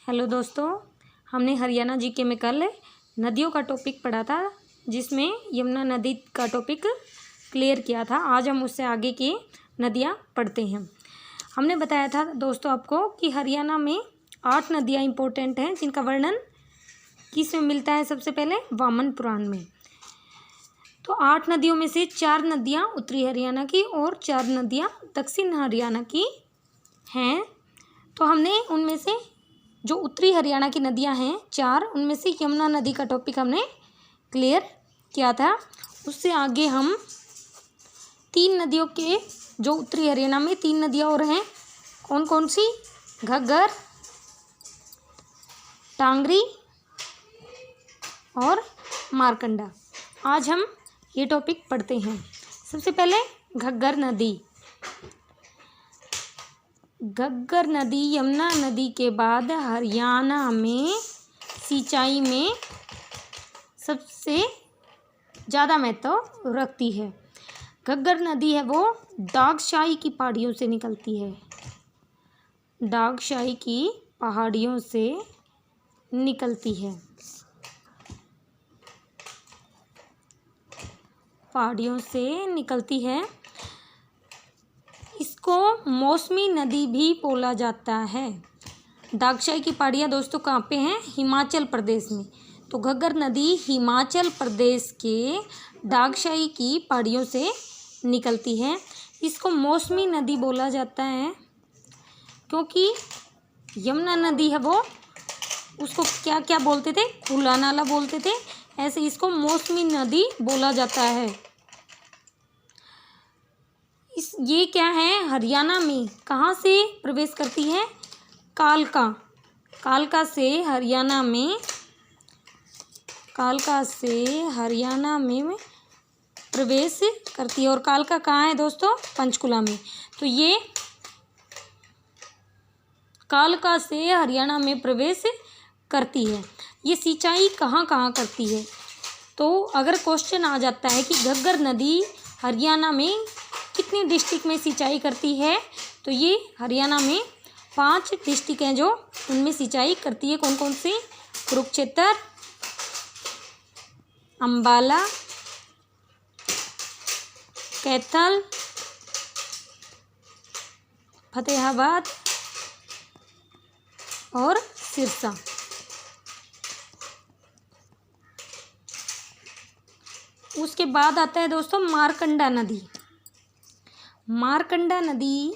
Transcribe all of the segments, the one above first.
Hello दोस्तों, हमने Haryana GK में कल नदियों का टॉपिक पढ़ा था, जिसमें यमुना नदी का टॉपिक क्लियर किया था। आज हम उससे आगे की नदियाँ पढ़ते हैं। हमने बताया था दोस्तों आपको कि हरियाणा में 8 नदियाँ इम्पोर्टेंट हैं, जिनका वर्णन किस में मिलता है? सबसे पहले वामन पुराण में। तो 8 नदियों में से 4 नदियाँ उत्तरी हरियाणा की और 4 नदियाँ दक्षिण हरियाणा की हैं। तो हमने उनमें से जो उत्तरी हरियाणा की नदियां हैं 4, उनमें से यमुना नदी का टॉपिक हमने क्लियर किया था। उससे आगे हम 3 नदियों के, जो उत्तरी हरियाणा में 3 नदियां और हैं, कौन कौन सी? घग्गर, टांगरी और मारकंडा। आज हम ये टॉपिक पढ़ते हैं। सबसे पहले घग्गर नदी। घग्गर नदी यमुना नदी के बाद हरियाणा में सिंचाई में सबसे ज़्यादा महत्व रखती है। घग्गर नदी है वो दागशाही की पहाड़ियों से निकलती है। दागशाही की पहाड़ियों से निकलती है। पहाड़ियों से निकलती है। इसको मौसमी नदी भी बोला जाता है। दागशाही की पहाड़ियाँ दोस्तों कहाँ पे हैं? हिमाचल प्रदेश में। तो घग्गर नदी हिमाचल प्रदेश के दागशाही की पहाड़ियों से निकलती है। इसको मौसमी नदी बोला जाता है क्योंकि यमुना नदी है वो, उसको क्या क्या बोलते थे? खुला नाला बोलते थे। ऐसे इसको मौसमी नदी बोला जाता है। ये क्या है? हरियाणा में कहाँ से प्रवेश करती है? कालका। कालका से हरियाणा में प्रवेश करती है। और कालका कहाँ है दोस्तों? पंचकुला में। तो ये कालका से हरियाणा में प्रवेश करती है। ये सिंचाई कहाँ कहाँ करती है? तो अगर क्वेश्चन आ जाता है कि घग्गर नदी हरियाणा में कितनी डिस्ट्रिक्ट में सिंचाई करती है, तो ये हरियाणा में 5 डिस्ट्रिक्ट हैं जो उनमें सिंचाई करती है। कौन कौन सी? कुरुक्षेत्र, अंबाला, कैथल, फतेहाबाद और सिरसा। उसके बाद आता है दोस्तों मारकंडा नदी। मारकंडा नदी,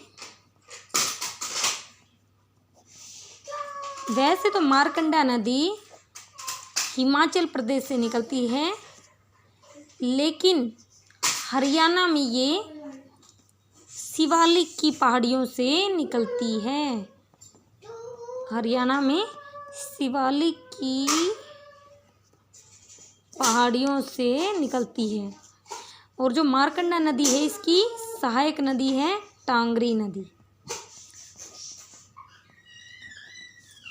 वैसे तो मारकंडा नदी हिमाचल प्रदेश से निकलती है, लेकिन हरियाणा में ये शिवालिक की पहाड़ियों से निकलती है। हरियाणा में शिवालिक की पहाड़ियों से निकलती है। और जो मारकंडा नदी है, इसकी सहायक नदी है टांगरी नदी।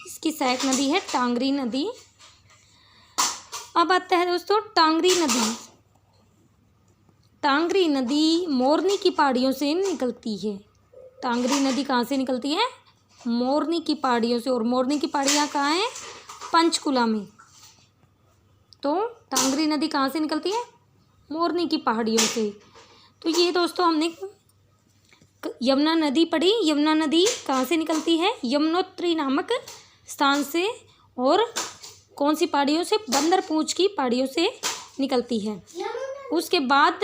इसकी सहायक नदी है टांगरी नदी। अब आता है दोस्तों टांगरी नदी। टांगरी नदी मोरनी की पहाड़ियों से निकलती है। टांगरी नदी कहाँ से निकलती है? मोरनी की पहाड़ियों से। और मोरनी की पहाड़ियाँ कहाँ हैं? पंचकुला में। तो टांगरी नदी कहाँ से निकलती है? मोरनी की पहाड़ियों से। तो ये दोस्तों हमने यमुना नदी पढ़ी। यमुना नदी कहाँ से निकलती है? यमुनोत्री नामक स्थान से। और कौन सी पहाड़ियों से? बंदरपूंछ की पहाड़ियों से निकलती है। उसके बाद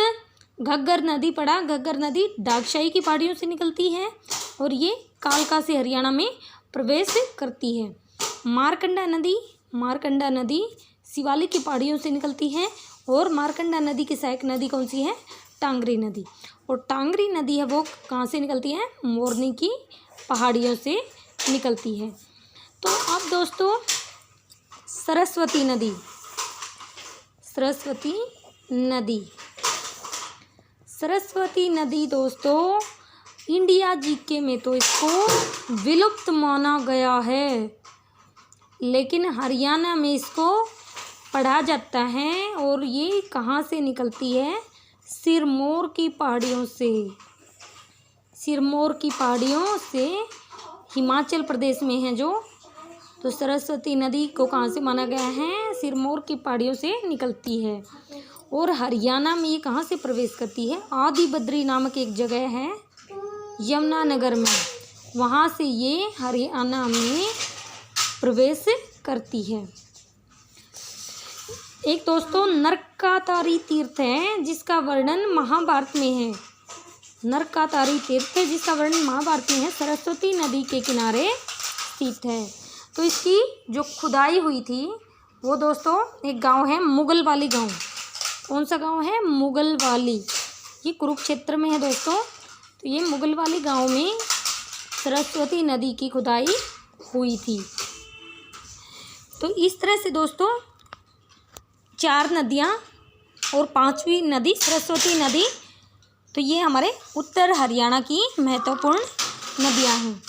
घग्गर नदी पढ़ा। घग्गर नदी दागशाही की पहाड़ियों से निकलती है और ये कालका से हरियाणा में प्रवेश करती है। मारकंडा नदी शिवालिक की पहाड़ियों से निकलती है। और मारकंडा नदी की सहायक नदी कौन सी है? टांगरी नदी। और टांगरी नदी है वो कहाँ से निकलती है? मोरनी की पहाड़ियों से निकलती है। तो अब दोस्तों सरस्वती नदी। सरस्वती नदी दोस्तों इंडिया जीके में तो इसको विलुप्त माना गया है, लेकिन हरियाणा में इसको पढ़ा जाता है। और ये कहाँ से निकलती है? सिरमौर की पहाड़ियों से। सिरमौर की पहाड़ियों से हिमाचल प्रदेश में है जो, तो सरस्वती नदी को कहाँ से माना गया है? सिरमौर की पहाड़ियों से निकलती है। और हरियाणा में ये कहाँ से प्रवेश करती है? आदि बद्री नामक एक जगह है यमुनानगर में, वहाँ से ये हरियाणा में प्रवेश करती है। एक दोस्तों नरकातारी तीर्थ है जिसका वर्णन महाभारत में है। नरकातारी तीर्थ है जिसका वर्णन महाभारत में है, सरस्वती नदी के किनारे स्थित है। तो इसकी जो खुदाई हुई थी वो दोस्तों एक गांव है मुगलवाली गांव। कौन सा गांव है? मुगलवाली। ये कुरुक्षेत्र में है दोस्तों। तो ये मुगलवाली गांव में सरस्वती नदी की खुदाई हुई थी। तो इस तरह से दोस्तों 4 नदियाँ और 5वीं नदी सरस्वती नदी, तो ये हमारे उत्तर हरियाणा की महत्वपूर्ण नदियाँ हैं।